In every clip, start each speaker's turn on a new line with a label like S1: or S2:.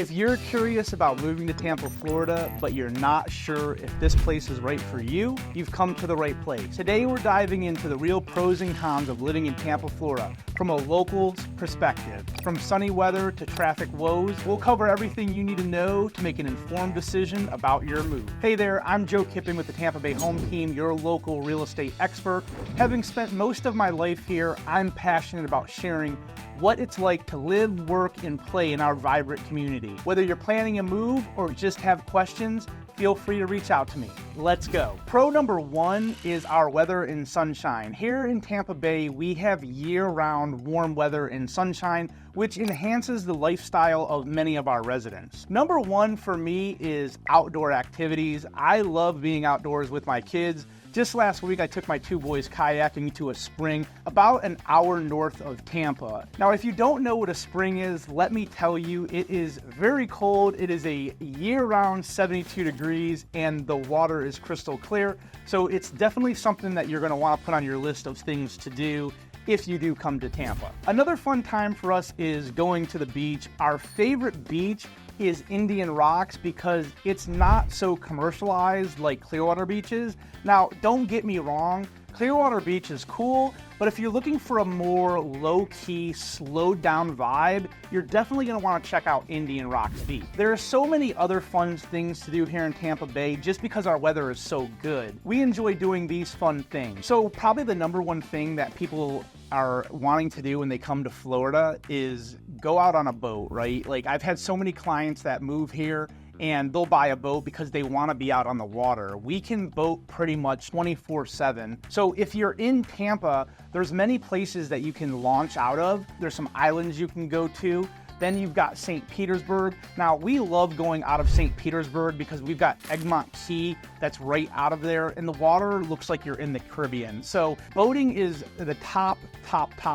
S1: If you're curious about moving to Tampa, Florida, but you're not sure if this place is right for you, you've come to the right place. Today we're diving into the real pros and cons of living in Tampa, Florida from a local's perspective. From sunny weather to traffic woes, we'll cover everything you need to know to make an informed decision about your move. Hey there, I'm Joe Kipping with the Tampa Bay Home Team, your local real estate expert. Having spent most of my life here, I'm passionate about sharing what it's like to live, work, and play in our vibrant community. Whether you're planning a move or just have questions, feel free to reach out to me. Let's go. Pro number one is our weather and sunshine. Here in Tampa Bay, we have year-round warm weather and sunshine, which enhances the lifestyle of many of our residents. Number one for me is outdoor activities. I love being outdoors with my kids. Just last week, I took my two boys kayaking to a spring about an hour north of Tampa. Now, if you don't know what a spring is, let me tell you, it is very cold. It is a year-round 72 degrees and the water is crystal clear. So it's definitely something that you're gonna wanna put on your list of things to do if you do come to Tampa. Another fun time for us is going to the beach. Our favorite beach is Indian Rocks because it's not so commercialized like Clearwater Beach is. Now, don't get me wrong, Clearwater Beach is cool, but if you're looking for a more low-key, slowed-down vibe, you're definitely gonna wanna check out Indian Rocks Beach. There are so many other fun things to do here in Tampa Bay just because our weather is so good. We enjoy doing these fun things. So probably the number one thing that people are wanting to do when they come to Florida is go out on a boat, right? Like I've had so many clients that move here and they'll buy a boat because they want to be out on the water. We can boat pretty much 24/7. So if you're in Tampa, there's many places that you can launch out of. There's some islands you can go to. Then you've got St. Petersburg. Now, we love going out of St. Petersburg because we've got Egmont Key that's right out of there, and the water looks like you're in the Caribbean. So boating is the top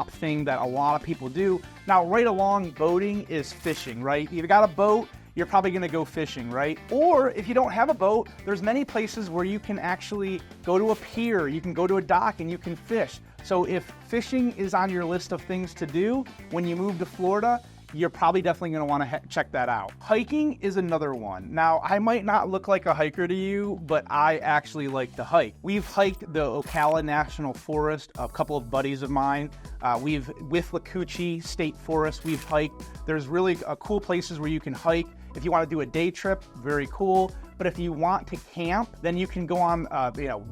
S1: thing that a lot of people do. Now, right along boating is fishing, right? You've got a boat, you're probably gonna go fishing, right? Or if you don't have a boat, there's many places where you can actually go to a pier, you can go to a dock and you can fish. So if fishing is on your list of things to do when you move to Florida, you're probably definitely gonna wanna check that out. Hiking is another one. Now, I might not look like a hiker to you, but I actually like to hike. We've hiked the Ocala National Forest, a couple of buddies of mine. With Lacucci State Forest, we've hiked. There's really cool places where you can hike. If you wanna do a day trip, very cool. But if you want to camp, then you can go on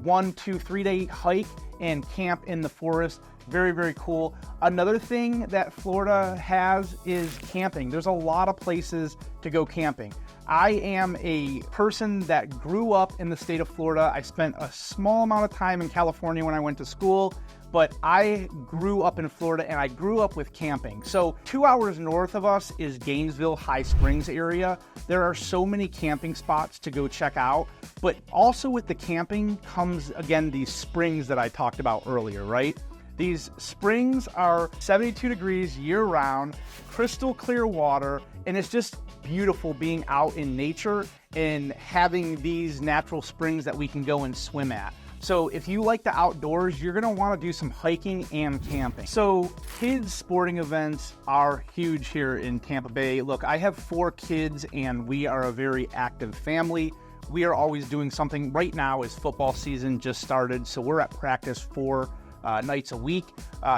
S1: 1, 2, 3 day hike and camp in the forest. Very, very cool. Another thing that Florida has is camping. There's a lot of places to go camping. I am a person that grew up in the state of Florida. I spent a small amount of time in California when I went to school, but I grew up in Florida and I grew up with camping. So 2 hours north of us is Gainesville, High Springs area. There are so many camping spots to go check out, but also with the camping comes, again, these springs that I talked about earlier, right? These springs are 72 degrees year-round, crystal clear water, and it's just beautiful being out in nature and having these natural springs that we can go and swim at. So if you like the outdoors, you're gonna wanna do some hiking and camping. So kids sporting events are huge here in Tampa Bay. Look, I have 4 kids and we are a very active family. We are always doing something. Right now is football season just started, so we're at practice 4 nights a week.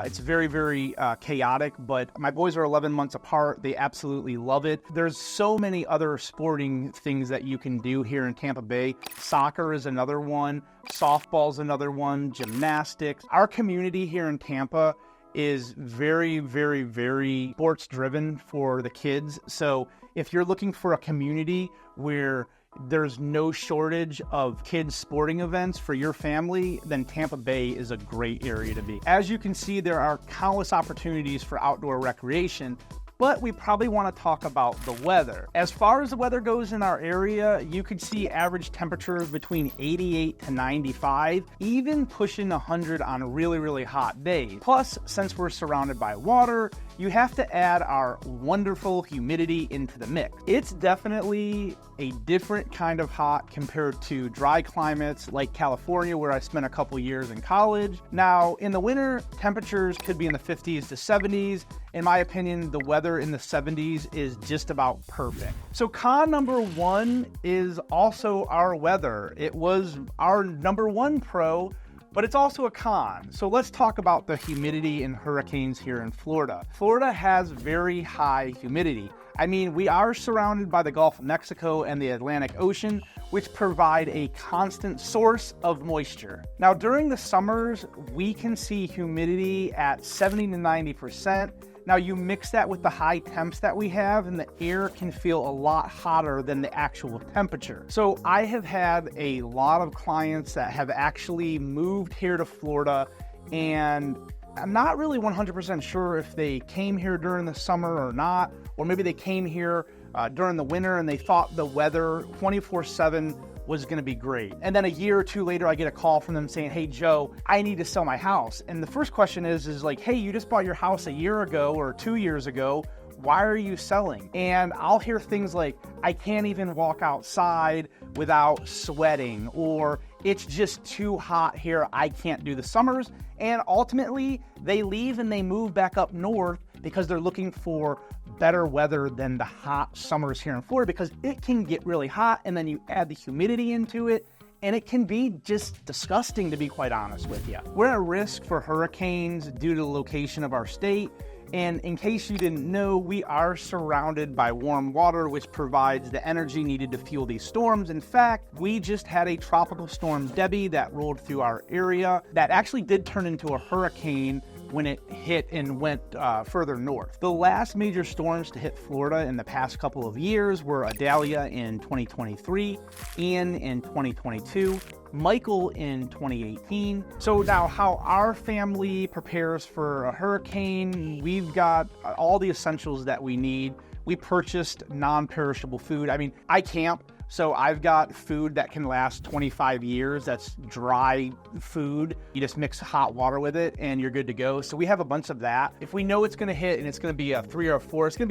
S1: It's very, very chaotic, but my boys are 11 months apart. They absolutely love it. There's so many other sporting things that you can do here in Tampa Bay. Soccer is another one. Softball's another one. Gymnastics. Our community here in Tampa is very, very, very sports driven for the kids. So if you're looking for a community where there's no shortage of kids sporting events for your family, then Tampa Bay is a great area to be. As you can see, there are countless opportunities for outdoor recreation, but we probably want to talk about the weather. As far as the weather goes in our area, you could see average temperatures between 88 to 95, even pushing 100 on really, really hot days. Plus, since we're surrounded by water you have to add our wonderful humidity into the mix. It's definitely a different kind of hot compared to dry climates like California, where I spent a couple years in college. Now, in the winter, temperatures could be in the 50s to 70s. In my opinion, the weather in the 70s is just about perfect. So con number one is also our weather. It was our number one pro, but it's also a con. So let's talk about the humidity and hurricanes here in Florida. Florida has very high humidity. I mean, we are surrounded by the Gulf of Mexico and the Atlantic Ocean, which provide a constant source of moisture. Now, during the summers, we can see humidity at 70 to 90%. Now, you mix that with the high temps that we have, and the air can feel a lot hotter than the actual temperature. So I have had a lot of clients that have actually moved here to Florida, and I'm not really 100% sure if they came here during the summer or not, or maybe they came here during the winter and they thought the weather 24/7 was gonna be great. And then a year or two later, I get a call from them saying, hey, Joe, I need to sell my house. And the first question is like, hey, you just bought your house a year ago or 2 years ago. Why are you selling? And I'll hear things like, I can't even walk outside without sweating, or it's just too hot here, I can't do the summers. And ultimately, they leave and they move back up north because they're looking for better weather than the hot summers here in Florida, because it can get really hot and then you add the humidity into it and it can be just disgusting, to be quite honest with you. We're at risk for hurricanes due to the location of our state. And in case you didn't know, we are surrounded by warm water, which provides the energy needed to fuel these storms. In fact, we just had a tropical storm, Debbie, that rolled through our area that actually did turn into a hurricane when it hit and went further north. The last major storms to hit Florida in the past couple of years were Idalia in 2023, Ian in 2022, Michael in 2018. So now how our family prepares for a hurricane, we've got all the essentials that we need. We purchased non-perishable food. I mean, I camp, so I've got food that can last 25 years. That's dry food. You just mix hot water with it and you're good to go. So we have a bunch of that. If we know it's gonna hit and it's gonna be a 3 or a 4, it's gonna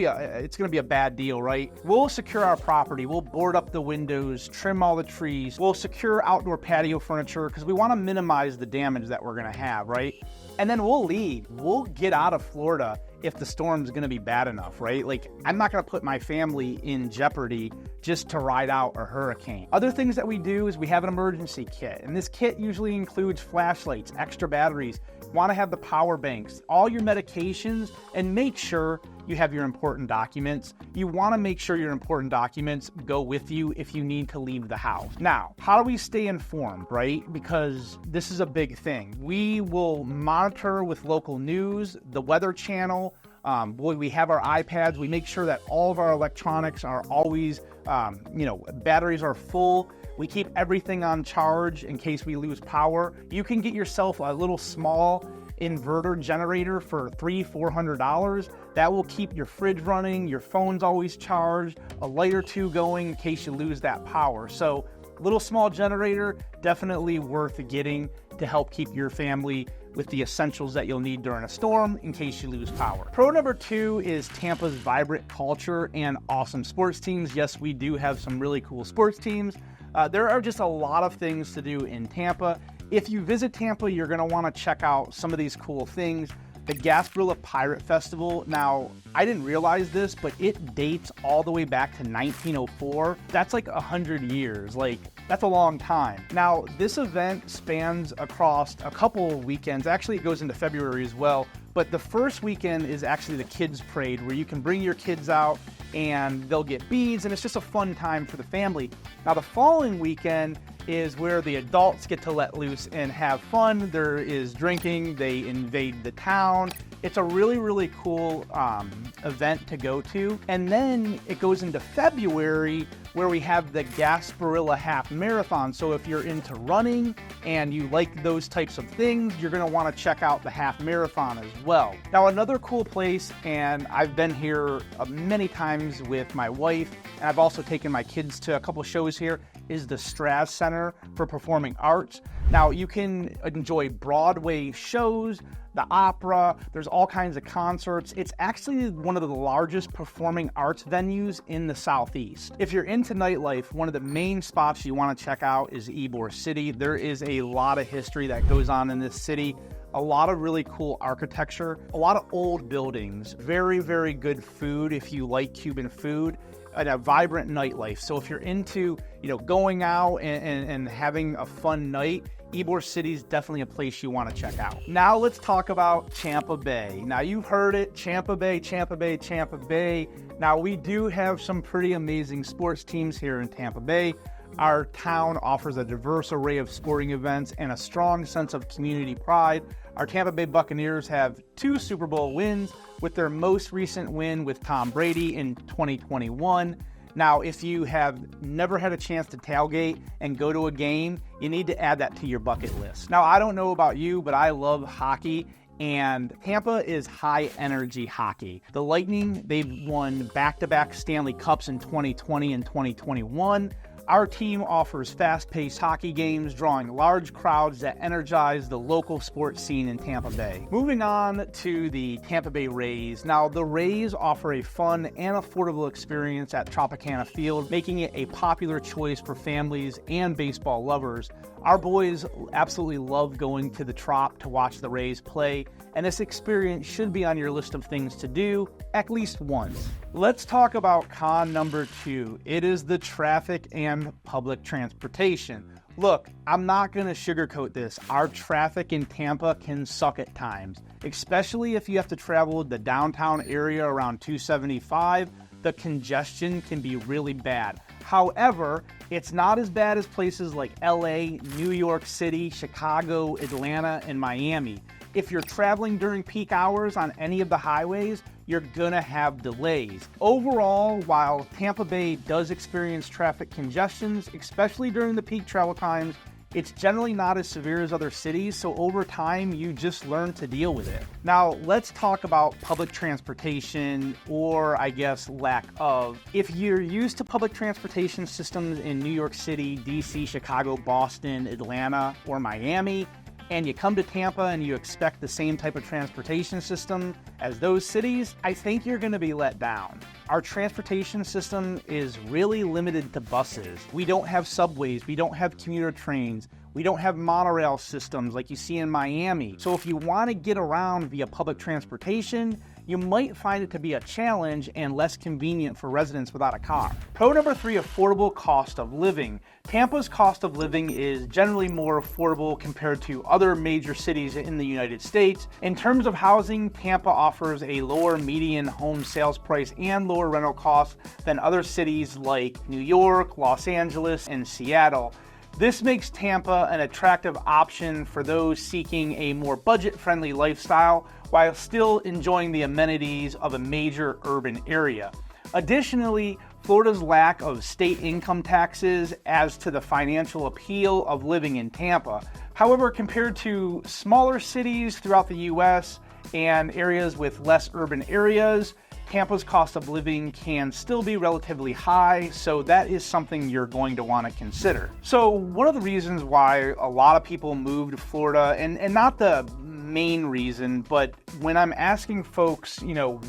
S1: be a bad deal, right? We'll secure our property. We'll board up the windows, trim all the trees. We'll secure outdoor patio furniture because we wanna minimize the damage that we're gonna have, right? And then we'll leave. We'll get out of Florida if the storm's gonna be bad enough, right? Like, I'm not gonna put my family in jeopardy just to ride out a hurricane. Other things that we do is we have an emergency kit, and this kit usually includes flashlights, extra batteries, wanna have the power banks, all your medications, and make sure you have your important documents. You wanna make sure your important documents go with you if you need to leave the house. Now, how do we stay informed, right? Because this is a big thing. We will monitor with local news, the Weather Channel. We have our iPads. We make sure that all of our electronics are always, batteries are full. We keep everything on charge in case we lose power. You can get yourself a little small inverter generator for $300-400. That will keep your fridge running, your phone's always charged, a light or two going in case you lose that power. So little small generator, definitely worth getting to help keep your family with the essentials that you'll need during a storm in case you lose power. Pro number 2 is Tampa's vibrant culture and awesome sports teams. Yes, we do have some really cool sports teams. There are just a lot of things to do in Tampa. If you visit Tampa, you're gonna wanna check out some of these cool things. The Gasparilla Pirate Festival. Now, I didn't realize this, but it dates all the way back to 1904. That's like 100 years. Like, that's a long time. Now, this event spans across a couple of weekends. Actually, it goes into February as well. But the first weekend is actually the Kids Parade, where you can bring your kids out and they'll get beads, and it's just a fun time for the family. Now, the following weekend is where the adults get to let loose and have fun. There is drinking, they invade the town. It's a really, really cool event to go to. And then it goes into February where we have the Gasparilla Half Marathon. So if you're into running and you like those types of things, you're gonna wanna check out the Half Marathon as well. Now, another cool place, and I've been here many times with my wife, and I've also taken my kids to a couple shows here, is the Straz Center for Performing Arts. Now, you can enjoy Broadway shows. the opera, there's all kinds of concerts. It's actually one of the largest performing arts venues in the Southeast. If you're into nightlife, one of the main spots you want to check out is Ybor City. There is a lot of history that goes on in this city. A lot of really cool architecture, a lot of old buildings, very, very good food if you like Cuban food, and a vibrant nightlife. So if you're into, going out and having a fun night, Ybor City is definitely a place you want to check out. Now let's talk about Tampa Bay. Now you've heard it, Tampa Bay, Tampa Bay, Tampa Bay. Now we do have some pretty amazing sports teams here in Tampa Bay. Our town offers a diverse array of sporting events and a strong sense of community pride. Our Tampa Bay Buccaneers have 2 Super Bowl wins, with their most recent win with Tom Brady in 2021. Now, if you have never had a chance to tailgate and go to a game, you need to add that to your bucket list. Now, I don't know about you, but I love hockey. And Tampa is high energy hockey. The Lightning, they've won back-to-back Stanley Cups in 2020 and 2021. Our team offers fast-paced hockey games, drawing large crowds that energize the local sports scene in Tampa Bay. Moving on to the Tampa Bay Rays. Now, the Rays offer a fun and affordable experience at Tropicana Field, making it a popular choice for families and baseball lovers. Our boys absolutely love going to the Trop to watch the Rays play, and this experience should be on your list of things to do at least once. Let's talk about con number 2. It is the traffic and public transportation. Look, I'm not going to sugarcoat this. Our traffic in Tampa can suck at times, especially if you have to travel the downtown area around 275. The congestion can be really bad. However, it's not as bad as places like LA, New York City, Chicago, Atlanta, and Miami. If you're traveling during peak hours on any of the highways, you're gonna have delays. Overall, while Tampa Bay does experience traffic congestions, especially during the peak travel times, it's generally not as severe as other cities, so over time, you just learn to deal with it. Now, let's talk about public transportation, or I guess lack of. If you're used to public transportation systems in New York City, DC, Chicago, Boston, Atlanta, or Miami, and you come to Tampa and you expect the same type of transportation system as those cities, I think you're gonna be let down. Our transportation system is really limited to buses. We don't have subways, we don't have commuter trains, we don't have monorail systems like you see in Miami. So if you wanna get around via public transportation, you might find it to be a challenge and less convenient for residents without a car. Pro number 3, affordable cost of living. Tampa's cost of living is generally more affordable compared to other major cities in the United States. In terms of housing, Tampa offers a lower median home sales price and lower rental costs than other cities like New York, Los Angeles, and Seattle. This makes Tampa an attractive option for those seeking a more budget-friendly lifestyle while still enjoying the amenities of a major urban area. Additionally, Florida's lack of state income taxes adds to the financial appeal of living in Tampa. However, compared to smaller cities throughout the U.S. and areas with less urban areas, Tampa's cost of living can still be relatively high, so that is something you're going to want to consider. So one of the reasons why a lot of people move to Florida, and not the main reason, but when I'm asking folks,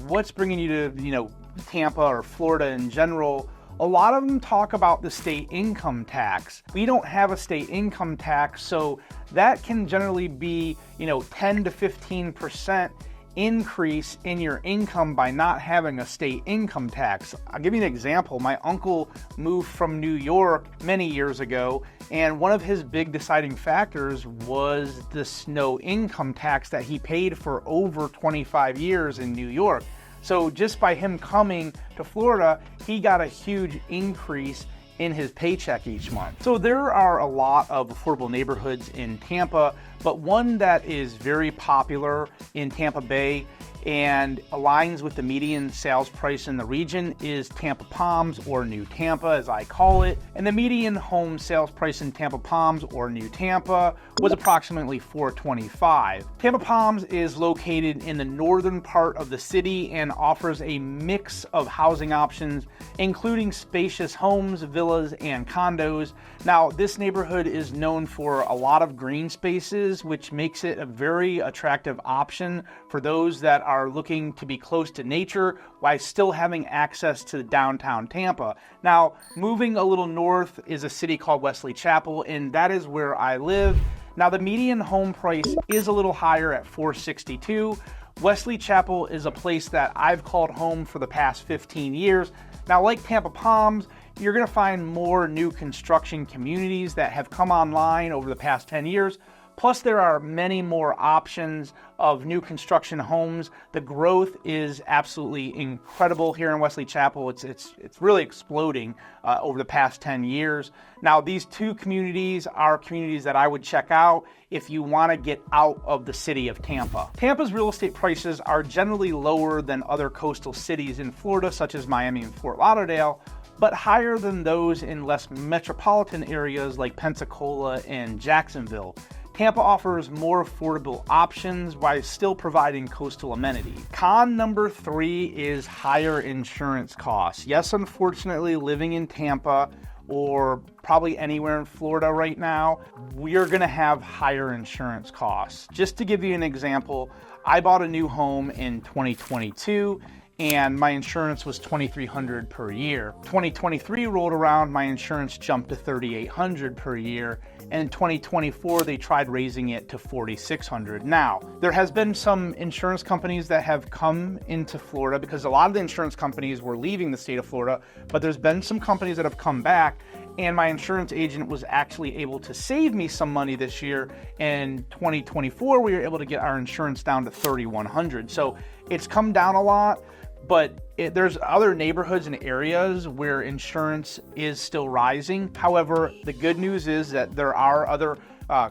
S1: what's bringing you to, Tampa or Florida in general, a lot of them talk about the state income tax. We don't have a state income tax, so that can generally be, 10 to 15% increase in your income by not having a state income tax. I'll give you an example. My uncle moved from New York many years ago, and one of his big deciding factors was this no income tax that he paid for over 25 years in New York. So just by him coming to Florida, he got a huge increase in his paycheck each month. So there are a lot of affordable neighborhoods in Tampa, but one that is very popular in Tampa Bay and aligns with the median sales price in the region is Tampa Palms, or New Tampa as I call it. And the median home sales price in Tampa Palms, or New Tampa, was approximately $425,000. Tampa Palms is located in the northern part of the city and offers a mix of housing options, including spacious homes, villas, and condos. Now, this neighborhood is known for a lot of green spaces, which makes it a very attractive option for those that are looking to be close to nature while still having access to downtown Tampa. Now, moving a little north is a city called Wesley Chapel, and that is where I live. Now, the median home price is a little higher at $462,000. Wesley Chapel is a place that I've called home for the past 15 years. Now, like Tampa Palms, you're going to find more new construction communities that have come online over the past 10 years. Plus, there are many more options of new construction homes. The growth is absolutely incredible here in Wesley Chapel. It's really exploding over the past 10 years. Now, these two communities are communities that I would check out if you want to get out of the city of Tampa. Tampa's real estate prices are generally lower than other coastal cities in Florida, such as Miami and Fort Lauderdale, but higher than those in less metropolitan areas like Pensacola and Jacksonville. Tampa offers more affordable options while still providing coastal amenities. Con number 3 is higher insurance costs. Yes, unfortunately, living in Tampa or probably anywhere in Florida right now, we're gonna have higher insurance costs. Just to give you an example, I bought a new home in 2022 and my insurance was $2,300 per year. 2023 rolled around, my insurance jumped to $3,800 per year, and in 2024 they tried raising it to $4,600. Now, there has been some insurance companies that have come into Florida because a lot of the insurance companies were leaving the state of Florida, but there's been some companies that have come back, and my insurance agent was actually able to save me some money this year. In 2024, we were able to get our insurance down to $3,100. So it's come down a lot. But there's other neighborhoods and areas where insurance is still rising. However, the good news is that there are other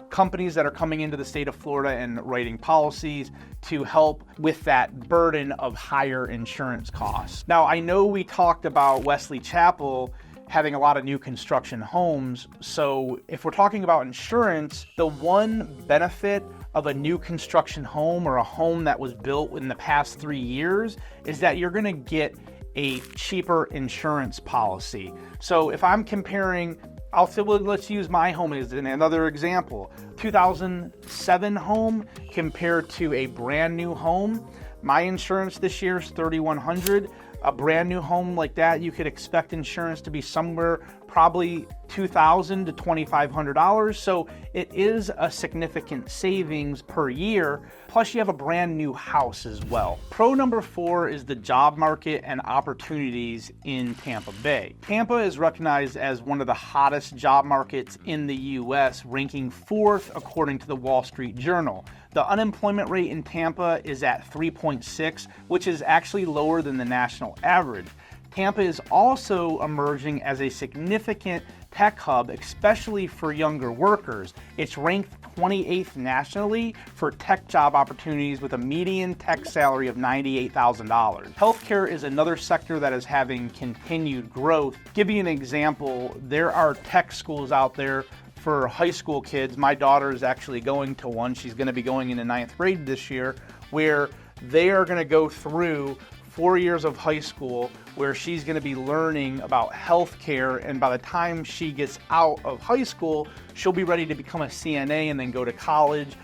S1: companies that are coming into the state of Florida and writing policies to help with that burden of higher insurance costs. Now, I know we talked about Wesley Chapel having a lot of new construction homes. So if we're talking about insurance, the one benefit of a new construction home or a home that was built in the past 3 years is that you're going to get a cheaper insurance policy. So if I'm comparing, let's use my home as another example. 2007 home compared to a brand new home. My insurance this year is $3,100. A brand new home like that, you could expect insurance to be somewhere probably $2,000 to $2,500. So it is a significant savings per year. Plus you have a brand new house as well. Pro number 4 is the job market and opportunities in Tampa Bay. Tampa is recognized as one of the hottest job markets in the US, ranking 4th according to the Wall Street Journal. The unemployment rate in Tampa is at 3.6, which is actually lower than the national average. Tampa is also emerging as a significant tech hub, especially for younger workers. It's ranked 28th nationally for tech job opportunities with a median tech salary of $98,000. Healthcare is another sector that is having continued growth. To give you an example, there are tech schools out there for high school kids. My daughter is actually going to one. She's going to be going into 9th grade this year, where they are going to go through 4 years of high school where she's going to be learning about healthcare, and by the time she gets out of high school, she'll be ready to become a CNA and then go to college.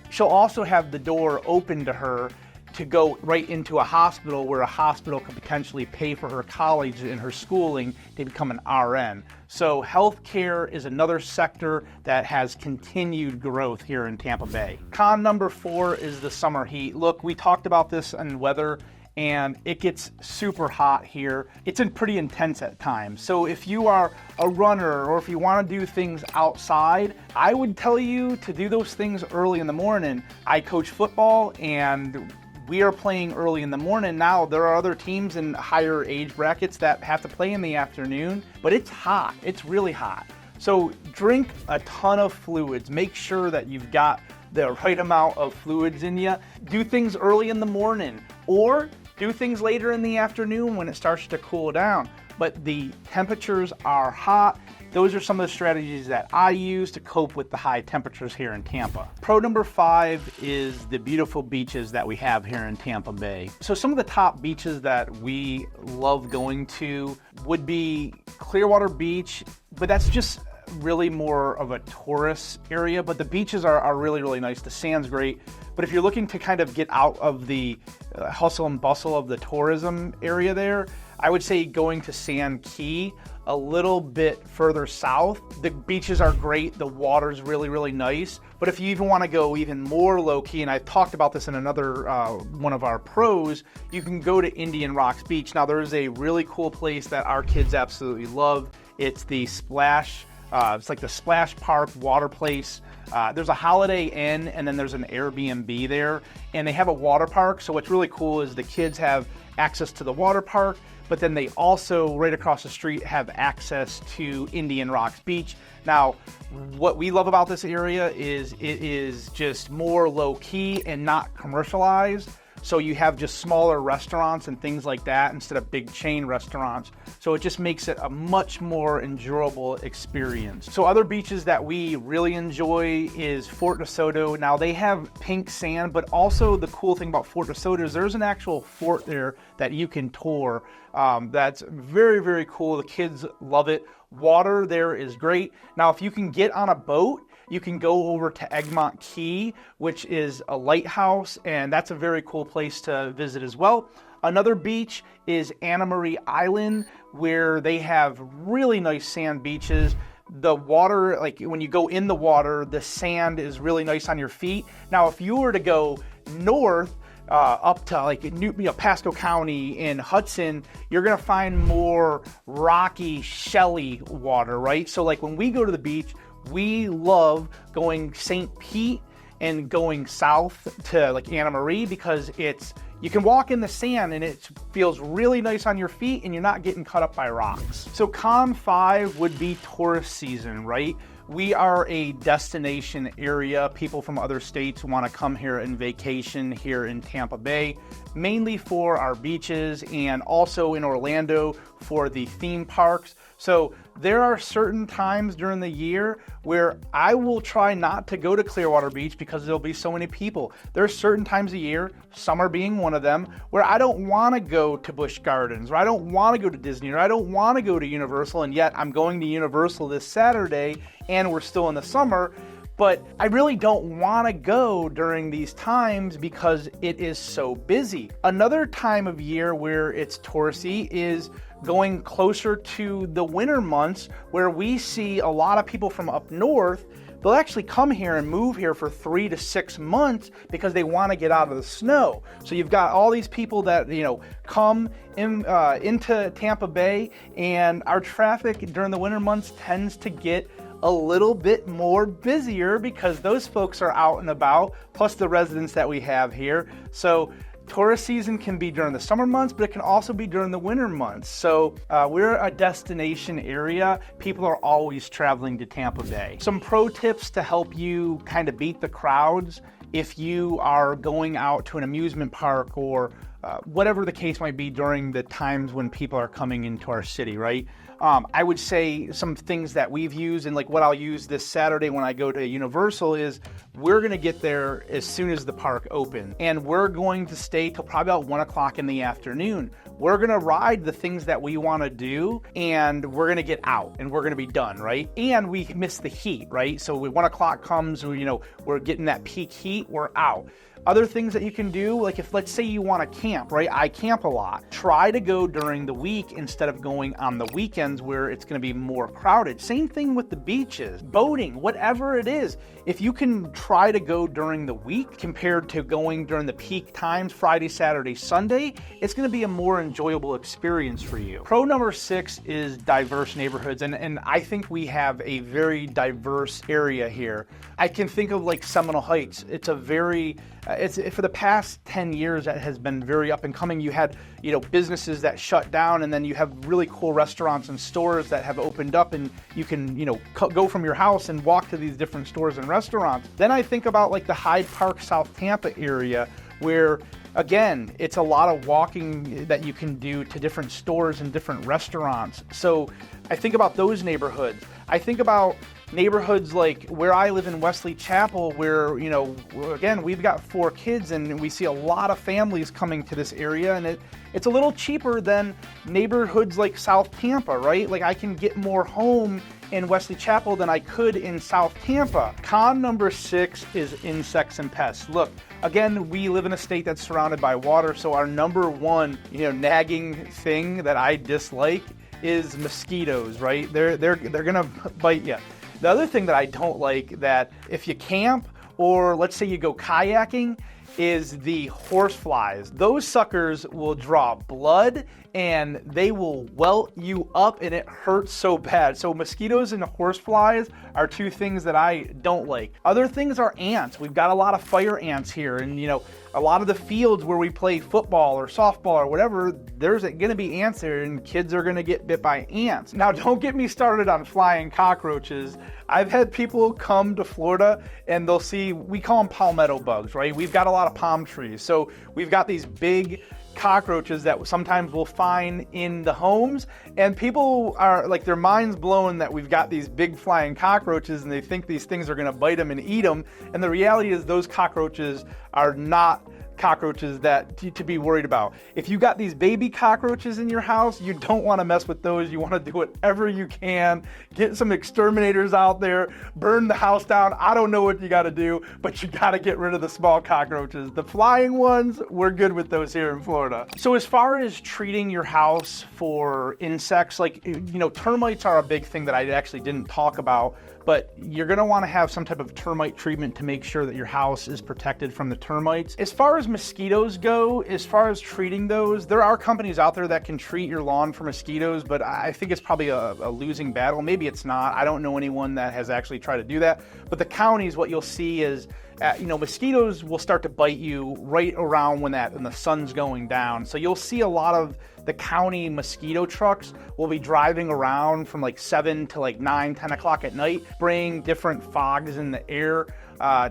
S1: She'll also have the door open to her to go right into a hospital, where a hospital could potentially pay for her college and her schooling to become an RN. So healthcare is another sector that has continued growth here in Tampa Bay. Con number 4 is the summer heat. Look, we talked about this on weather, and it gets super hot here. It's pretty intense at times. So if you are a runner or if you want to do things outside, I would tell you to do those things early in the morning. I coach football and we are playing early in the morning. Now, there are other teams in higher age brackets that have to play in the afternoon, but it's hot. It's really hot. So drink a ton of fluids. Make sure that you've got the right amount of fluids in you. Do things early in the morning. or do things later in the afternoon when it starts to cool down. But the temperatures are hot. Those are some of the strategies that I use to cope with the high temperatures here in Tampa. Pro number 5 is the beautiful beaches that we have here in Tampa Bay. So some of the top beaches that we love going to would be Clearwater Beach, but that's just really more of a tourist area, but the beaches are really, really nice. The sand's great. But if you're looking to kind of get out of the hustle and bustle of the tourism area there, I would say going to Sand Key, a little bit further south. The beaches are great, the water's really, really nice. But if you even want to go even more low-key, and I've talked about this in another one of our pros, you can go to Indian Rocks Beach. Now there's a really cool place that our kids absolutely love. It's the Splash, it's like the Splash Park water place. There's a Holiday Inn and then there's an Airbnb there, and they have a water park. So what's really cool is the kids have access to the water park, but then they also, right across the street, have access to Indian Rocks Beach. Now, what we love about this area is it is just more low-key and not commercialized. So you have just smaller restaurants and things like that instead of big chain restaurants. So it just makes it a much more enjoyable experience. So other beaches that we really enjoy is Fort DeSoto. Now they have pink sand, but also the cool thing about Fort DeSoto is there's an actual fort there that you can tour. That's very, very cool. The kids love it. Water there is great. Now, if you can get on a boat, you can go over to Egmont Key, which is a lighthouse, and that's a very cool place to visit as well. Another beach is Anna Marie Island, where they have really nice sand beaches. The water, like when you go in the water, the sand is really nice on your feet. Now, if you were to go north, up to like Pasco County in Hudson, you're gonna find more rocky, shelly water, right? So like when we go to the beach, we love going St. Pete and going south to like Anna Marie because you can walk in the sand and it feels really nice on your feet and you're not getting cut up by rocks. So con 5 would be tourist season, right? We are a destination area. People from other states want to come here and vacation here in Tampa Bay, mainly for our beaches and also in Orlando for the theme parks. So there are certain times during the year where I will try not to go to Clearwater Beach because there'll be so many people. There are certain times a year, summer being one of them, where I don't want to go to Busch Gardens, or I don't want to go to Disney, or I don't want to go to Universal, and yet I'm going to Universal this Saturday and we're still in the summer. But I really don't want to go during these times because it is so busy. Another time of year where it's touristy is going closer to the winter months, where we see a lot of people from up north. They'll actually come here and move here for 3 to 6 months because they want to get out of the snow. So you've got all these people that come into Tampa Bay, and our traffic during the winter months tends to get a little bit more busier because those folks are out and about, plus the residents that we have here. So tourist season can be during the summer months, but it can also be during the winter months. So we're a destination area. People are always traveling to Tampa Bay. Some pro tips to help you kind of beat the crowds if you are going out to an amusement park or whatever the case might be during the times when people are coming into our city, right? I would say some things that we've used, and like what I'll use this Saturday when I go to Universal, is we're going to get there as soon as the park opens, and we're going to stay till probably about 1 o'clock in the afternoon. We're going to ride the things that we want to do, and we're going to get out, and we're going to be done, right? And we miss the heat, right? So when 1 o'clock comes, we're getting that peak heat, we're out. Other things that you can do, like if let's say you want to camp, right? I camp a lot. Try to go during the week instead of going on the weekends where it's going to be more crowded. Same thing with the beaches, boating, whatever it is. If you can try to go during the week compared to going during the peak times, Friday, Saturday, Sunday, it's going to be a more enjoyable experience for you. Pro number 6 is diverse neighborhoods, and I think we have a very diverse area here. I can think of like Seminole Heights. It's a very it's for the past 10 years that has been very up and coming. You had businesses that shut down, and then you have really cool restaurants and stores that have opened up, and you can go from your house and walk to these different stores and restaurants. Then I think about like the Hyde Park, South Tampa area, where Again, it's a lot of walking that you can do to different stores and different restaurants. So I think about those neighborhoods. I think about neighborhoods like where I live in Wesley Chapel, where, you know, again, we've got 4 kids and we see a lot of families coming to this area, and it's a little cheaper than neighborhoods like South Tampa, right? Like I can get more home in Wesley Chapel than I could in South Tampa. Con number 6 is insects and pests. Look, again, we live in a state that's surrounded by water, so our number one, nagging thing that I dislike is mosquitoes, right? They're gonna bite you. The other thing that I don't like, that if you camp or let's say you go kayaking, is the horse flies. Those suckers will draw blood and they will welt you up and it hurts so bad. So mosquitoes and horse flies are 2 things that I don't like. Other things are ants. We've got a lot of fire ants here, and a lot of the fields where we play football or softball or whatever, there's gonna be ants there and kids are gonna get bit by ants. Now, don't get me started on flying cockroaches. I've had people come to Florida and they'll see, we call them palmetto bugs, right? We've got a lot of palm trees. So we've got these big cockroaches that sometimes we'll find in the homes, and people are like, their minds blown that we've got these big flying cockroaches and they think these things are gonna bite them and eat them. And the reality is those cockroaches are not cockroaches that to be worried about. If you got these baby cockroaches in your house, you don't want to mess with those. You want to do whatever you can. Get some exterminators out there, burn the house down. I don't know what you got to do, but you got to get rid of the small cockroaches. The flying ones, we're good with those here in Florida. So as far as treating your house for insects, like, termites are a big thing that I actually didn't talk about, but you're gonna wanna have some type of termite treatment to make sure that your house is protected from the termites. As far as mosquitoes go, as far as treating those, there are companies out there that can treat your lawn for mosquitoes, but I think it's probably a losing battle. Maybe it's not. I don't know anyone that has actually tried to do that. But the counties, what you'll see is, mosquitoes will start to bite you right around when the sun's going down. So you'll see a lot of the county mosquito trucks will be driving around from like 7 to like 9, 10 o'clock at night, spraying different fogs in the air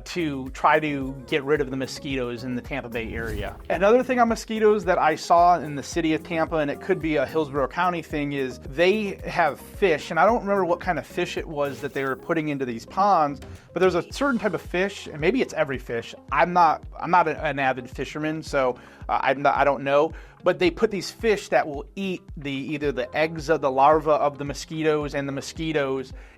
S1: to try to get rid of the mosquitoes in the Tampa Bay area. Another thing on mosquitoes that I saw in the city of Tampa, and it could be a Hillsborough County thing, is they have fish, and I don't remember what kind of fish it was that they were putting into these ponds, but there's a certain type of fish, and maybe it's every fish. I'm not an avid fisherman, so I don't know. But they put these fish that will eat either the eggs of the larvae of the mosquitoes,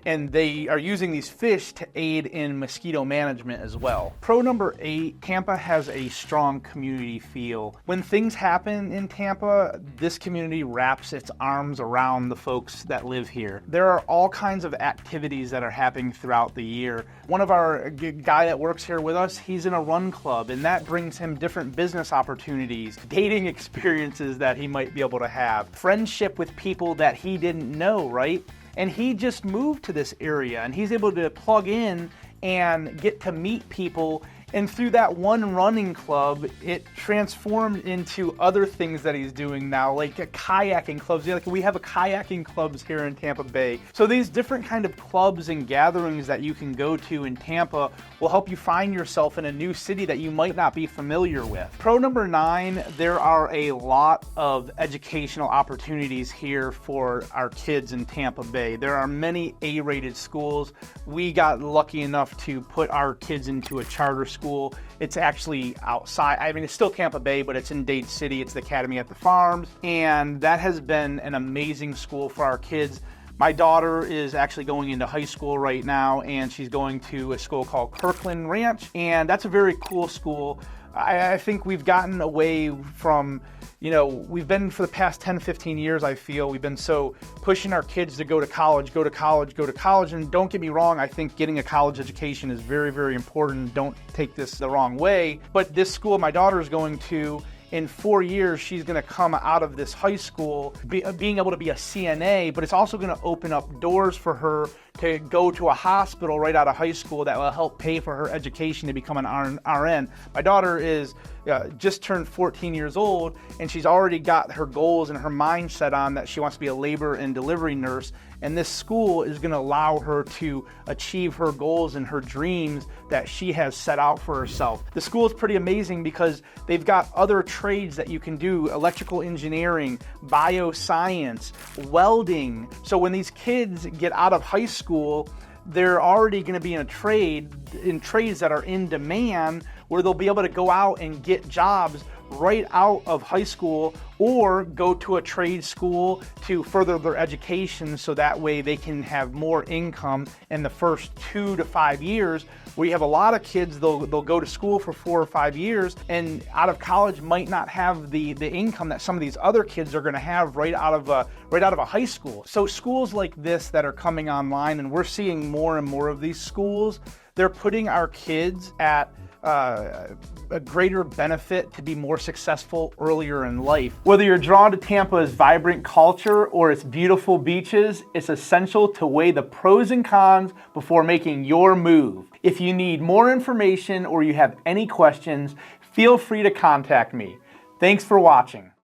S1: and they are using these fish to aid in mosquito management as well. Pro number 8, Tampa has a strong community feel. When things happen in Tampa, this community wraps its arms around the folks that live here. There are all kinds of activities that are happening throughout the year. One of our guy that works here with us, he's in a run club, and that brings him different business opportunities, dating experiences that he might be able to have, friendship with people that he didn't know, right? And he just moved to this area and he's able to plug in and get to meet people. And through that one running club, it transformed into other things that he's doing now, like kayaking clubs. Like we have a kayaking clubs here in Tampa Bay. So these different kind of clubs and gatherings that you can go to in Tampa will help you find yourself in a new city that you might not be familiar with. Pro number 9, there are a lot of educational opportunities here for our kids in Tampa Bay. There are many A-rated schools. We got lucky enough to put our kids into a charter school. It's actually outside. I mean, it's still Tampa Bay, but it's in Dade City. It's the Academy at the Farms, and that has been an amazing school for our kids. My daughter is actually going into high school right now, and she's going to a school called Kirkland Ranch, and that's a very cool school. I think we've gotten away from, we've been for the past 10, 15 years, I feel, we've been so pushing our kids to go to college. And don't get me wrong, I think getting a college education is very, very important. Don't take this the wrong way. But this school my daughter is going to, in 4 years, she's going to come out of this high school being able to be a CNA, but it's also going to open up doors for her to go to a hospital right out of high school that will help pay for her education to become an RN. My daughter is just turned 14 years old, and she's already got her goals and her mindset on that she wants to be a labor and delivery nurse. and this school is going to allow her to achieve her goals and her dreams that she has set out for herself. The school is pretty amazing because they've got other trades that you can do: electrical engineering, bioscience, welding. So when these kids get out of high school, they're already going to be in trades that are in demand, where they'll be able to go out and get jobs right out of high school, or go to a trade school to further their education, so that way they can have more income in the first 2 to 5 years. We have a lot of kids, they'll go to school for 4 or 5 years, and out of college might not have the income that some of these other kids are going to have right out of a high school. So schools like this that are coming online, and we're seeing more and more of these schools, they're putting our kids at a greater benefit to be more successful earlier in life. Whether you're drawn to Tampa's vibrant culture or its beautiful beaches, it's essential to weigh the pros and cons before making your move. If you need more information or you have any questions, feel free to contact me. Thanks for watching.